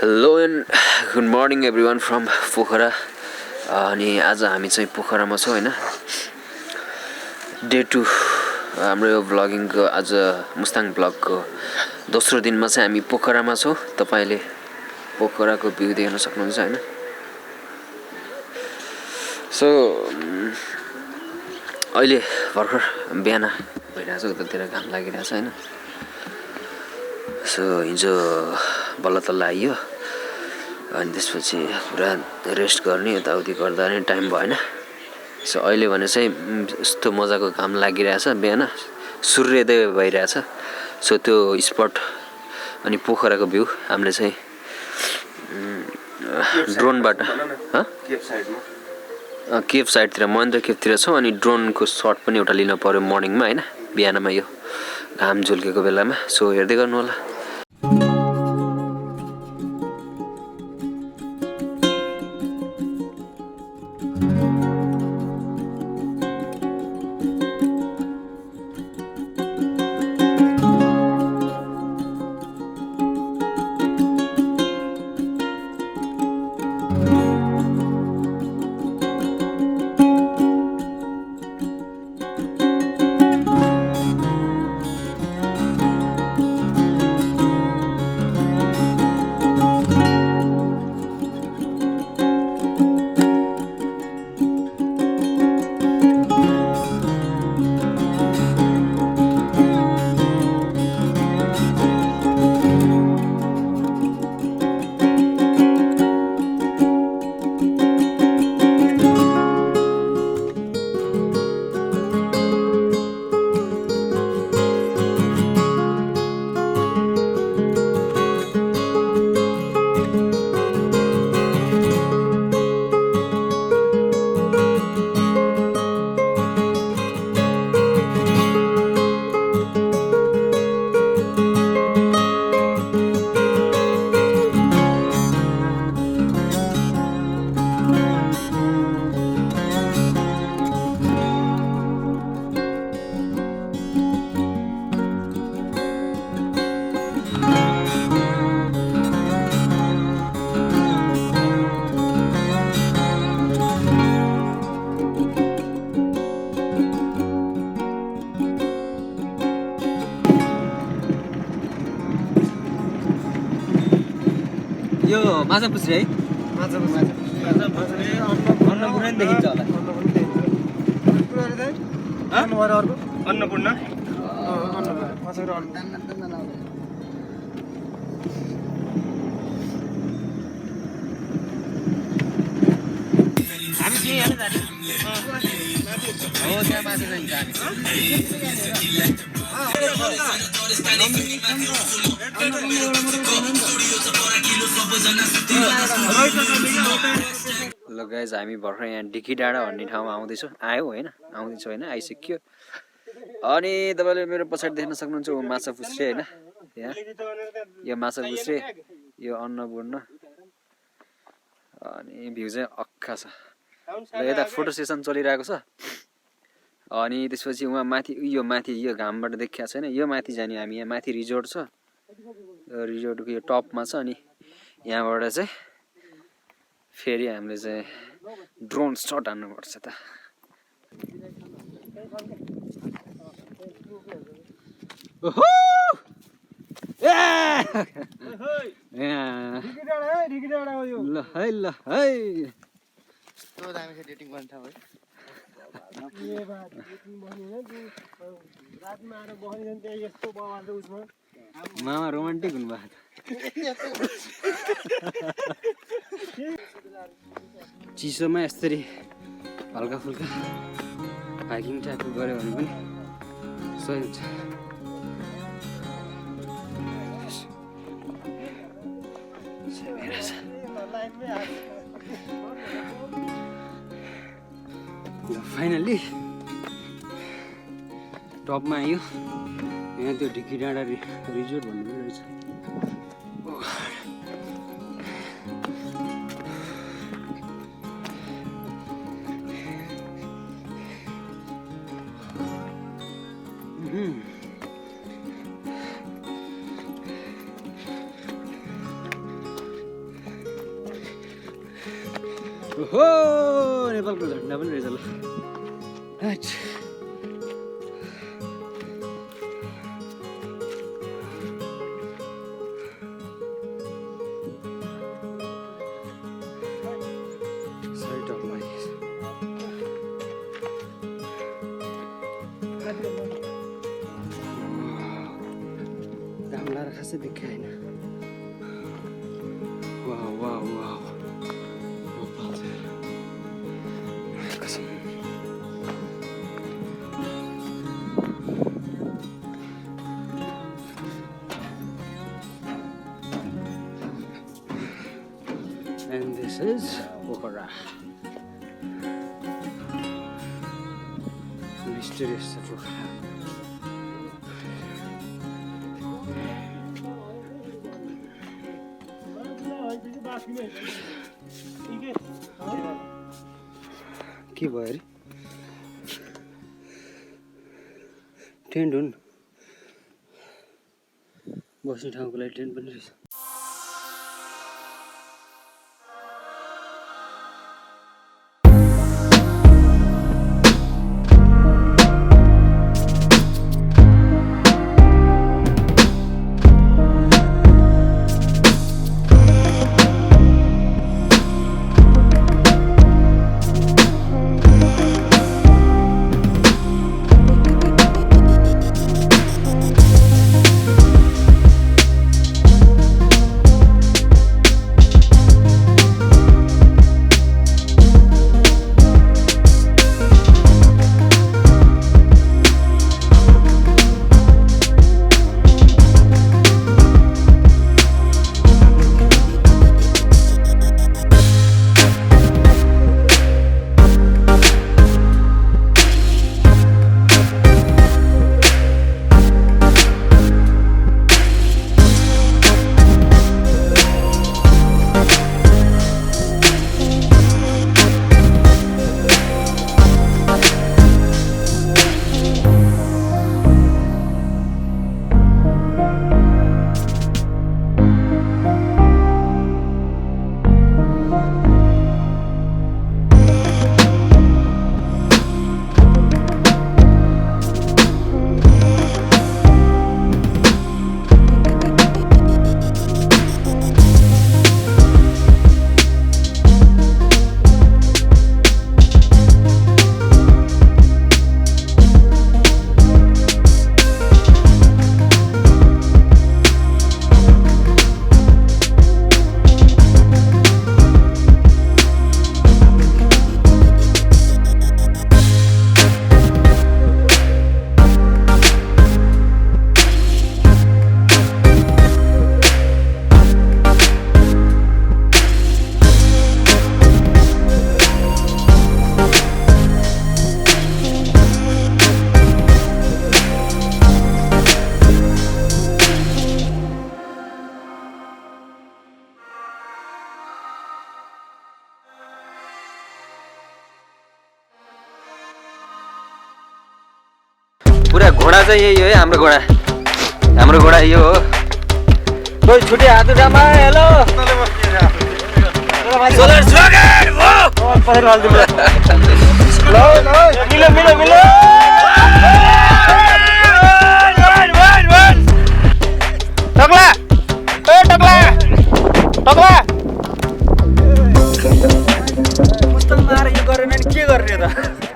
Hello and good morning everyone from Pokhara. अनि आज हामी चाहिँ पोखरामा छौँ होइन। डे 2 हाम्रो यो भ्लगिङको आज मुस्ताङ ब्लगको दोस्रो दिनमा चाहिँ हामी पोखरामा छौँ। तपाईँले पोखराको भ्यू देख्न सक्नुहुन्छ होइन। सो अहिले भर्खर बिहान भइरहेछ, उतातिर घाम लागिरहेछ होइन। सो हिजो बल्ल तल्ल आइयो अनि त्यसपछि पुरा रेस्ट गर्ने यताउति गर्दा नै टाइम भएन। सो अहिले भने चाहिँ यस्तो मजाको घाम लागिरहेछ, बिहान सूर्योदय भइरहेछ। सो त्यो स्पट अनि पोखराको भ्यू हामीले चाहिँ ड्रोनबाट केभ साइडतिर महेन्द्र केभतिर छौँ। अनि ड्रोनको सर्ट पनि एउटा लिन पऱ्यो मर्निङमा होइन, बिहानमा यो घाम झुल्केको बेलामा। सो हेर्दै गर्नु होला। यो माछा पुछ्रे है, माछा पुछ्रे अन्नपूर्ण देखिन्छ होला। अन्नपूर्ण हामी त्यही हाल्नु जाने हो, त्यहाँ माछा जान्छ ल गाइज, हामी भर्खर यहाँ डिकी डाँडा भन्ने ठाउँमा आउँदैछौँ। आउँदैछौँ होइन, आइसक्यो। अनि तपाईँले मेरो पछाडि देख्न सक्नुहुन्छ ऊ माछा पुछ्रे होइन। यहाँ यो माछा पुछ्रे, यो अन्नपूर्ण। अनि भ्यू चाहिँ अक्खा छ। ल यता फोटो सेसन चलिरहेको छ। अनि त्यसपछि उहाँ माथि यो घामबाट देखिया छैन, यो माथि जाने हामी। यहाँ माथि रिजोर्ट छ, रिजोर्टको यो टपमा छ। अनि यहाँबाट चाहिँ फेरि हामीले चाहिँ ड्रोन सट हान्नुपर्छ त। ल है ल है मामा रोमान्टिक हुनुभएको। चिसोमा यसरी हल्का फुल्का हाइकिङ टाइपको गऱ्यो भने पनि सही हुन्छ। फाइनल्ली टपमा आयो। यहाँ त्यो ढिकी डाँडा रिजोर्ट भन्ने पनि रहेछ। ओहो नेपालको झन्डा पनि रहेछ ल हैट साइड अफ लाइफ गामला खासै देखाएन वाउ वाउ वाउ कसम and this is pokhara mysterious pokhara के भयो अरे टेन्ट हुन् बस्ने ठाउँको लागि टेन्ट पनि रहेछ पुरा घोडा चाहिँ यही हो है हाम्रो घोडा यो हो कोही छुटे हात उठामा हेलो सोलर स्वागत हो पहिले हाल दिनु ल मिलो मिलो मिलो टक्ला ए टक्ला टक्ला मस्तङ मारे यो गरेन नि के गर्ने त